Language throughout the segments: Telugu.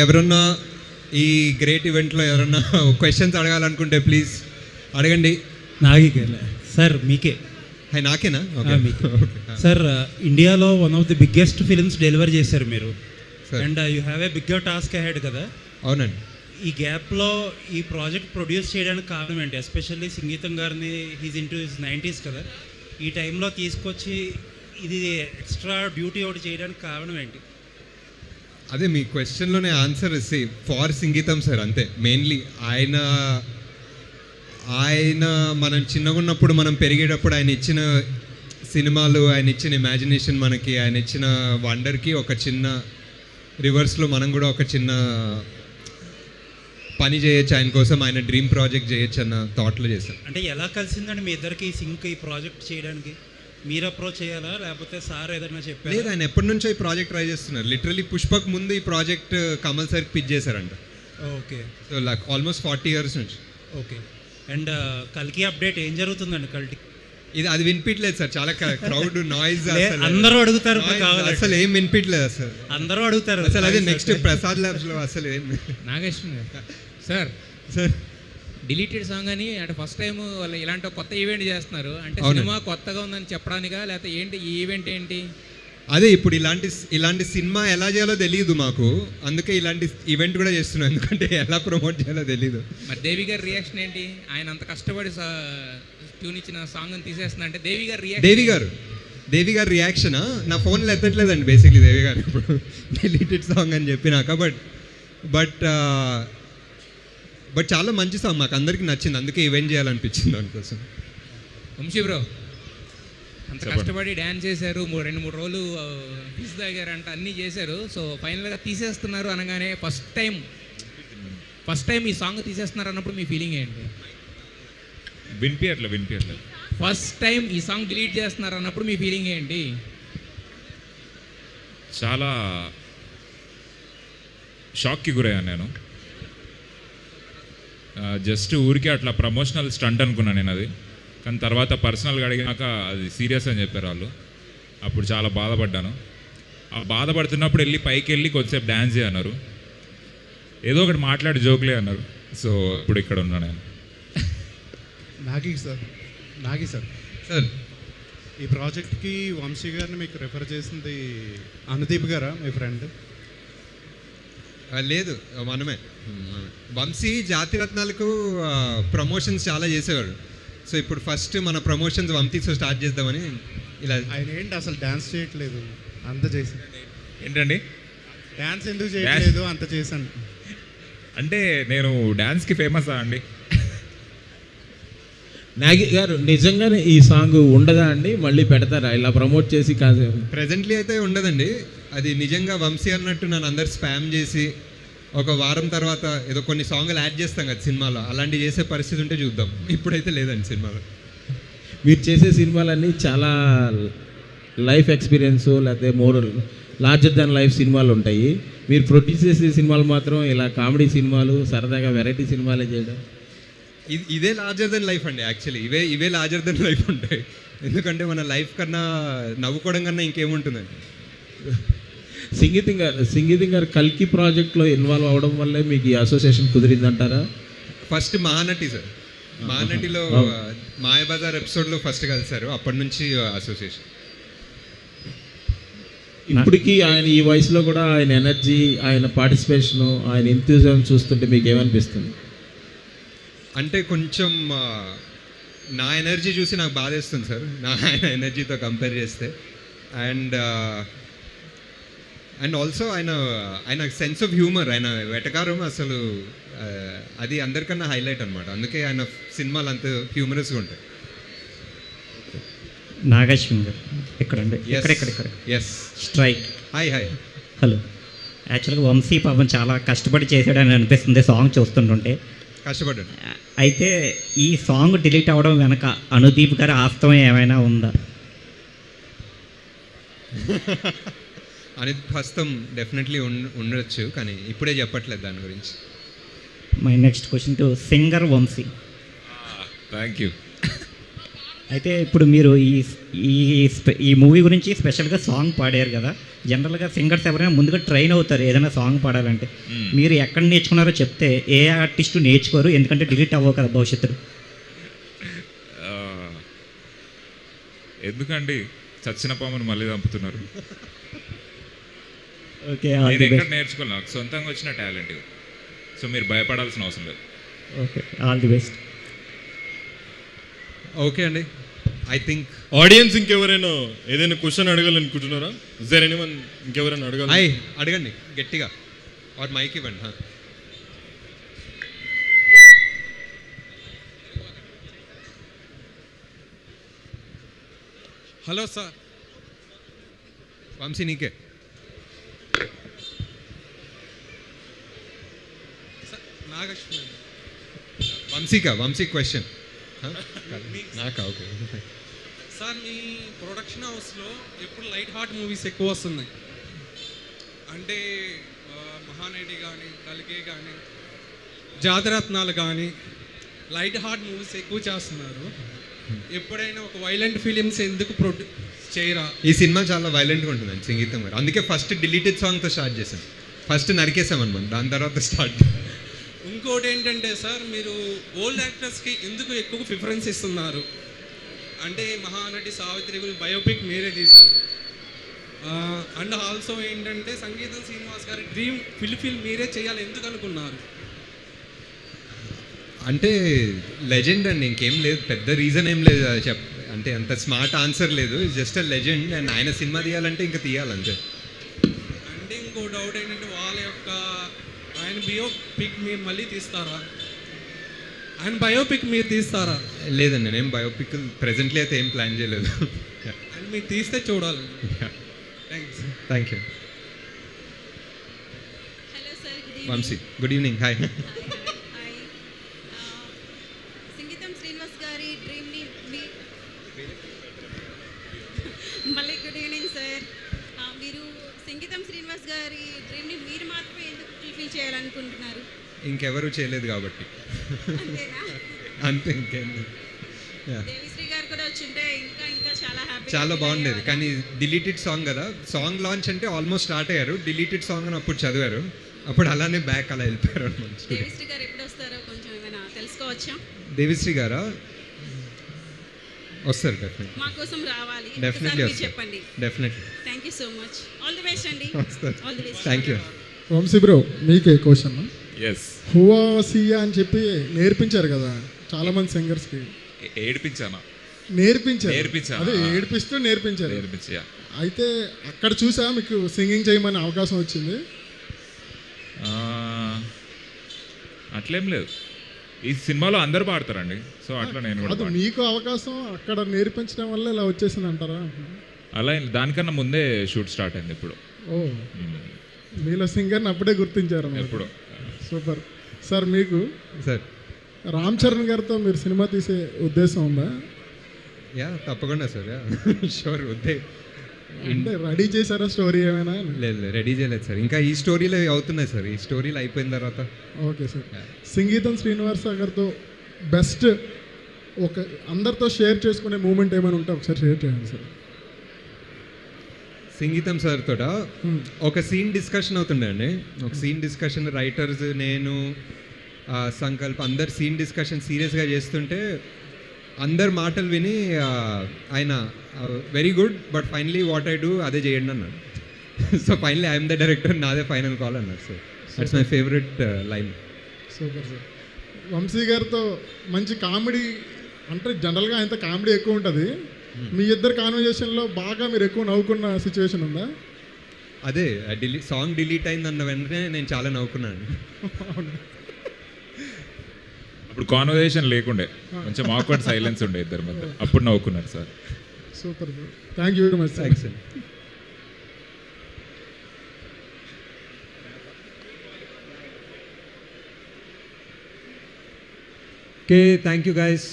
ఎవరన్నా ఈ గ్రేట్ ఈవెంట్లో ఎవరన్నా క్వశ్చన్స్ అడగాలనుకుంటే ప్లీజ్ అడగండి. నాకే సార్ మీకే నాకేనా? సార్ ఇండియాలో one of the biggest films deliver చేశారు మీరు, and you have a bigger task ahead కదా. అవునండి. ఈ గ్యాప్లో ఈ ప్రాజెక్ట్ ప్రొడ్యూస్ చేయడానికి కారణం ఏంటి? ఎస్పెషల్లీ సంగీతం గారిని, హీజ్ ఇంటూ హిస్ 90s కదా, ఈ టైంలో తీసుకొచ్చి ఇది ఎక్స్ట్రా డ్యూటీ ఒకటి చేయడానికి కారణం ఏంటి? అదే మీ క్వశ్చన్లోనే ఆన్సర్ ఫార్ సంగీతం సార్, అంతే. మెయిన్లీ ఆయన మనం చిన్నగా ఉన్నప్పుడు, మనం పెరిగేటప్పుడు ఆయన ఇచ్చిన సినిమాలు, ఆయన ఇచ్చిన ఇమాజినేషన్ మనకి, ఆయన ఇచ్చిన వండర్కి ఒక చిన్న రివర్స్లో మనం కూడా ఒక చిన్న పని చేయొచ్చు ఆయన కోసం, ఆయన డ్రీమ్ ప్రాజెక్ట్ చేయొచ్చు అన్న థాట్లో చేశాను. అంటే ఎలా కలిసిందండి మీ ఇద్దరికి సింక్ ఈ ప్రాజెక్ట్ చేయడానికి? మీరు అప్రోచ్ చేయాలా లేకపోతే సార్ ఏదైనా చెప్పారు? లేదు, ఆయన ఎప్పటి నుంచో ఈ ప్రాజెక్ట్ ట్రై చేస్తున్నారు. లిటరలీ పుష్పక్ ముందు ఈ ప్రాజెక్ట్ కమల్ సార్కి పిచ్ చేశారంట. Okay. So like almost 40 years నుంచి. ఓకే. అండ్ కల్కి అప్డేట్ ఏం జరుగుతుందండి? ఇది అది వినిపించలేదు సార్, చాలా క్రౌడ్ నాయిస్. అందరూ అడుగుతారు, అసలు ఏం వినిపించలేదు అసలు, అందరూ అడుగుతారు అసలు. అదే నెక్స్ట్ ప్రసాద్ ల్యాబ్స్లో అసలు ఏం. Nageswara sir, sir deleted song అని అంటే ఫస్ట్ టైం వాళ్ళు ఇలాంటి కొత్త ఈవెంట్ చేస్తున్నారు అంటే సినిమా కొత్తగా ఉందని చెప్పడానికా లేకపోతే ఏంటి ఈ ఈవెంట్ ఏంటి? అదే ఇప్పుడు ఇలాంటి సినిమా ఎలా చేయాలో తెలియదు మాకు, అందుకే ఇలాంటి ఈవెంట్ కూడా చేస్తున్నాం, ఎందుకంటే ఎలా ప్రమోట్ చేయాలో తెలియదు. మరి దేవి గారి రియాక్షన్ ఏంటి? ఆయన అంత కష్టపడి ట్యూన్ ఇచ్చిన సాంగ్ అని తీసేస్తున్నా అంటే దేవి గారి రియాక్షనా? నా ఫోన్లో ఎత్తట్లేదండి బేసిక్లీ దేవి గారు ఇప్పుడు డిలీటెడ్ సాంగ్ అని చెప్పినాక. బట్ చాలా మంచి సాంగ్, మాకు అందరికి నచ్చింది, అందుకే ఈవెంట్ చేయాలనిపించింది దానికోసం. వంశీ బ్రో అంత కష్టపడి డ్యాన్స్ చేశారు, 2-3 రోజులు ఫీజు తాగారంట, అన్నీ చేశారు. సో ఫైనల్గా తీసేస్తున్నారు అనగానే ఫస్ట్ టైం ఈ సాంగ్ తీసేస్తున్నారు అన్నప్పుడు మీ ఫీలింగ్ ఏంటి? వినిపించట్లేదు. ఫస్ట్ టైం ఈ సాంగ్ డిలీట్ చేస్తున్నారు అన్నప్పుడు మీ ఫీలింగ్ ఏంటి? చాలా షాక్కి గురయ్యాను నేను. జస్ట్ ఊరికే అట్లా ప్రమోషనల్ స్టంట్ అనుకున్నాను నేను అది, కానీ తర్వాత పర్సనల్గా అడిగినాక అది సీరియస్ అని చెప్పారు వాళ్ళు. అప్పుడు చాలా బాధపడ్డాను. ఆ బాధపడుతున్నప్పుడు పైకి వెళ్ళి కొద్దిసేపు డ్యాన్స్ చేయన్నారు, ఏదో ఒకటి మాట్లాడి జోక్లే అన్నారు. సో ఇప్పుడు ఇక్కడ ఉన్నా నేను. నాగి సార్ ఈ ప్రాజెక్ట్కి వంశీ గారిని మీకు రెఫర్ చేసింది అనుదీప్ గారా మీ ఫ్రెండ్? లేదు, మనమే. వంశీ జాతిరత్నాలకు ప్రమోషన్స్ చాలా చేసేవాడు. సో ఇప్పుడు ఫస్ట్ మన ప్రమోషన్స్ వంశీతో స్టార్ట్ చేద్దామని ఇలా. ఆయన ఏంటి అసలు డ్యాన్స్ చేయట్లేదు, అంత చేశాను. ఏంటండి డ్యాన్స్ ఎందుకు చేయట్లేదు? అంత చేశాను అంటే నేను డ్యాన్స్కి ఫేమసా అండి? నాగి గారు నిజంగానే ఈ సాంగ్ ఉండదా అండి? మళ్ళీ పెడతారా ఇలా ప్రమోట్ చేసి? కాదు, ప్రెజెంట్లీ అయితే ఉండదండి. అది నిజంగా వంశీ అన్నట్టు నన్ను అందరు స్పామ్ చేసి ఒక వారం తర్వాత ఏదో కొన్ని సాంగ్లు యాడ్ చేస్తాం కదా సినిమాలో, అలాంటివి చేసే పరిస్థితి ఉంటే చూద్దాం. ఇప్పుడైతే లేదండి సినిమాలో. మీరు చేసే సినిమాలన్నీ చాలా లైఫ్ ఎక్స్పీరియన్స్ లేకపోతే మోర్ లార్జర్ దాన్ లైఫ్ సినిమాలు ఉంటాయి. మీరు ప్రొడ్యూస్ చేసే సినిమాలు మాత్రం ఇలా కామెడీ సినిమాలు, సరదాగా వెరైటీ సినిమాలే చేయడం. ఇదే లార్జర్ దెన్ లైఫ్ అండి. యాక్చువల్లీ ఇవే లార్జర్ దెన్ లైఫ్ ఉంటాయి, ఎందుకంటే మన లైఫ్ కన్నా నవ్వుకోవడం కన్నా ఇంకేముంటుందండి. సంగీతం గారు కల్కి ప్రాజెక్ట్లో ఇన్వాల్వ్ అవ్వడం వల్లే మీకు ఈ అసోసియేషన్ కుదిరిందంటారా? ఫస్ట్ మహానటి సార్, మహానటిలో మాయాబజార్ ఎపిసోడ్లో ఫస్ట్ కలిసారు, అప్పటి నుంచి అసోసియేషన్. ఇప్పటికీ ఆయన ఈ వయసులో కూడా ఆయన ఎనర్జీ, ఆయన పార్టిసిపేషను, ఆయన ఎంతూజియాజం చూస్తుంటే మీకు ఏమనిపిస్తుంది? అంటే కొంచెం నా ఎనర్జీ చూసి నాకు బాధేస్తుంది సార్, ఆయన ఎనర్జీతో కంపేర్ చేస్తే. అండ్ ఆల్సో ఆయన సెన్స్ ఆఫ్ హ్యూమర్, ఆయన వెటకారం అసలు అది అందరికన్నా హైలైట్ అనమాట. అందుకే ఆయన సినిమాలు అంత హ్యూమరస్గా ఉంటాయి. నాగేశ్వర గారు ఎక్కడండి? ఇక్కడ ఎస్ స్ట్రైక్. Hi hello. యాక్చువల్గా వంశీ పాపం చాలా కష్టపడి చేశాడని అనిపిస్తుంది సాంగ్ చూస్తుంటుంటే. కష్టపడ్డాడు. అయితే ఈ సాంగ్ డిలీట్ అవ్వడం వెనక అనుదీప్ గారి ఆస్తవం ఏమైనా ఉందా? అనేది హస్తం డెఫినెట్లీ ఉండొచ్చు, కానీ ఇప్పుడే చెప్పట్లేదు దాని గురించి. My next question to singer Vamshi. Thank you. అయితే ఇప్పుడు మీరు ఈ మూవీ గురించి స్పెషల్గా సాంగ్ పాడారు కదా. జనరల్గా సింగర్స్ ఎవరైనా ముందుగా ట్రైన్ అవుతారు ఏదైనా సాంగ్ పాడాలంటే. మీరు ఎక్కడ నేర్చుకున్నారో చెప్తే ఏ ఆర్టిస్టు నేర్చుకోరు, ఎందుకంటే డిలీట్ అవ్వవు కదా భవిష్యత్తులో. ఎందుకండి చచ్చిన పామును మళ్ళీ చంపుతున్నారు? ఓకే, నేను ఎక్కడ నేర్చుకోవాలి, నాకు సొంతంగా వచ్చిన టాలెంట్ ఇది. సో మీరు భయపడాల్సిన అవసరం లేదు. Okay, all the best. Okay అండి, ఐ థింక్ ఆడియన్స్ ఇంకెవరైనా ఏదైనా క్వశ్చన్ అడగాలనుకుంటున్నారా? ఇస్ దేర్ ఎనీవన్ ఇంకెవరైనా అడగాలి? అడగండి గట్టిగా, ఆర్ మైక్ ఇవ్వండి. Hello sir. వంశీ నీకే. నాగలక్ష్మి. వంశీ క్వశ్చన్ నాకా? ఓకే సార్, మీ ప్రొడక్షన్ హౌస్లో ఎప్పుడు లైట్ హార్ట్ మూవీస్ ఎక్కువ వస్తున్నాయి. అంటే మహానటి కానీ, కలిగే కానీ, జాతరత్నాలు కానీ లైట్ హార్ట్ మూవీస్ ఎక్కువ చేస్తున్నారు. ఎప్పుడైనా ఒక వైలెంట్ ఫిలిమ్స్ ఎందుకు చేయరా? ఈ సినిమా చాలా వైలెంట్గా ఉంటుందండి సంగీతం గారు, అందుకే ఫస్ట్ డిలీటెడ్ సాంగ్తో స్టార్ట్ చేసాం. ఫస్ట్ నరికేసాం అనమాట, దాని తర్వాత స్టార్ట్. ఇంకోటి ఏంటంటే సార్, మీరు ఓల్డ్ యాక్టర్స్కి ఎందుకు ఎక్కువ ప్రిఫరెన్స్ ఇస్తున్నారు? అంటే మహానటి సావిత్రి బయోపిక్ మీరే తీశారు. అండ్ ఆల్సో ఏంటంటే సంగీతం శ్రీనివాస్ గారి డ్రీమ్ ఫిల్మ్ మీరే చేయాలి, ఎందుకు అనుకున్నారు? అంటే లెజెండ్ అండి, ఇంకేం లేదు, పెద్ద రీజన్ ఏం లేదు. అంటే అంత స్మార్ట్ ఆన్సర్ లేదు, జస్ట్ అ లెజెండ్. అండ్ ఆయన సినిమా తీయాలంటే ఇంకా తీయాలంతే. అంటే ఇంకో డౌట్ ఏంటంటే వాళ్ళ యొక్క ఆయన బయోపిక్ మీరు మళ్ళీ తీస్తారా? ఆయన బయోపిక్ మీరు తీస్తారా? లేదండి, నేను బయోపిక్ ప్రెజెంట్లీ అయితే ఏం ప్లాన్ చేయలేదు. అండ్ మీరు తీస్తే చూడాలి. Thanks. Thank you. Hello sir, Vamshi good evening. Hi. సంగీతం శ్రీనివాస్ గారి డ్రీమ్ని మళ్ళీ గుడ్ ఈవినింగ్ సార్. మీరు సంగీతం శ్రీనివాస్ గారి డ్రీమ్ని మీరు మాత్రమే ఎందుకు ఫుల్ఫిల్ చేయాలనుకుంటున్నారు? ఇంకెవరు చేయలేదు కాబట్టి అంతేనా? అంతే, ఇంకేం. దేవిశ్రీ గారు కూడా వచ్చింటే ఇంకా ఇంకా చాలా హ్యాపీ. చాలా బాగుండేది, కానీ డిలీటెడ్ సాంగ్ కదా. సాంగ్ లాంచ్ అంటే ఆల్మోస్ట్ స్టార్ట్ అయ్యారు, డిలీటెడ్ సాంగ్ అని అప్పుడు చదివారు, అప్పుడు అలానే బ్యాక్ అలా వెళ్ళిపోయారు అనమాట. దేవిశ్రీ గారు ఎప్పుడు వస్తారో కొంచెం ఏమైనా తెలుసుకోవచ్చా? దేవిశ్రీ గారా? వస్తారు డెఫినెట్లీ. మా కోసం రావాలి, డెఫినెట్లీ మీరు వస్తారు, చెప్పండి. Definitely. Thank you so much. All the best అండి. All the best. Thank you. Vamsi bro, మీకే క్వశ్చన్. ఎస్. హువా సియా అని చెప్పి నేర్పించారు కదా చాలా మంది సింగర్స్కి. ఏడిపించానా? నేర్పించారు. అదే ఏడిపిస్తూ నేర్పించారు. అయితే అక్కడ చూసా మీకు సింగింగ్ చేయమని అవకాశం వచ్చింది? అట్లేం లేదు, ఈ సినిమాలో అందరూ పాడతారండి, సో అట్లా నేను కూడా అది మీకు అవకాశం అక్కడ నేర్పించడం వల్ల ఇలా వచ్చేసింది అంటారా? అలా దానికన్నా ముందే షూట్ స్టార్ట్ అయింది ఇప్పుడు. ఓ, మీలో సింగర్ని అప్పుడే గుర్తించారు ఎప్పుడు. Super sir. మీకు సార్ రామ్ చరణ్ గారితో మీరు సినిమా తీసే ఉద్దేశం ఉందా? యా తప్పకుండా సార్, యా షూర్. అంటే రెడీ చేశారా స్టోరీ ఏమైనా? లేదు, రెడీ చేయలేదు సార్, ఇంకా ఈ స్టోరీలో అవుతున్నాయి సార్, ఈ స్టోరీలు అయిపోయిన తర్వాత. Okay sir. సంగీతం శ్రీనివాస్ గారితో బెస్ట్ ఒక అందరితో షేర్ చేసుకునే మూమెంట్ ఏమైనా ఉంటే ఒకసారి షేర్ చేయండి సార్. సంగీతం సార్ తోట ఒక సీన్ డిస్కషన్ అవుతుండే అండి, ఒక సీన్ డిస్కషన్, రైటర్స్, నేను, సంకల్ప్, అందరు సీన్ డిస్కషన్ సీరియస్గా చేస్తుంటే అందరు మాటలు విని ఆయన very good, but finally what I do అదే చేయండి అన్నాడు. So finally I'm the director, నాదే ఫైనల్ కాల్ అన్నారు. So that's my favourite line. Super sir. Vamshi గారితో మంచి కామెడీ, అంటే జనరల్గా ఆయనతో కామెడీ ఎక్కువ ఉంటుంది. మీ ఇద్దరు కాన్వర్జేషన్లో బాగా మీరు ఎక్కువ నవ్వుకున్న సిచ్యువేషన్ ఉందా? అదే సాంగ్ డిలీట్ అయిందన్న వెంటనే నేను చాలా నవ్వుకున్నాను. అప్పుడు కాన్వర్సేషన్ లేకుండే, కొంచెం ఆక్వర్డ్ సైలెన్స్ ఉండే ఇద్దరి మధ్య, అప్పుడు నవ్వుకున్నారు sir. Super sir, thank you very much. Thanks అండి. Okay, thank you guys.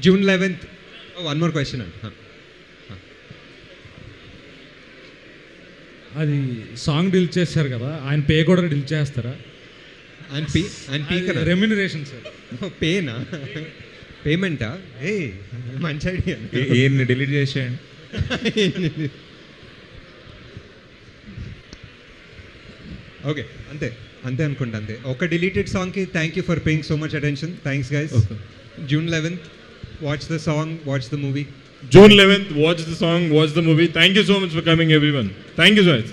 June 11th. One more question అండి. అది సాంగ్ డిలీట్ చేశారు కదా, ఆయన పే కూడా డిలీట్ చేస్తారా? ఆయన పీ కదా రెమ్యునరేషన్ సార్. పేనా? పేమెంటా? ఏ మంచి ఐడియా. ఏం డిలీట్ చేసేయండి. ఓకే, అంతే అనుకుంటా. అంతే. ఒక డిలీటెడ్ సాంగ్కి thank you for paying so much attention. Thanks guys. June 11th, watch the song, watch the movie. June 11th, watch the song, watch the movie. Thank you so much for coming, everyone. Thank you so much.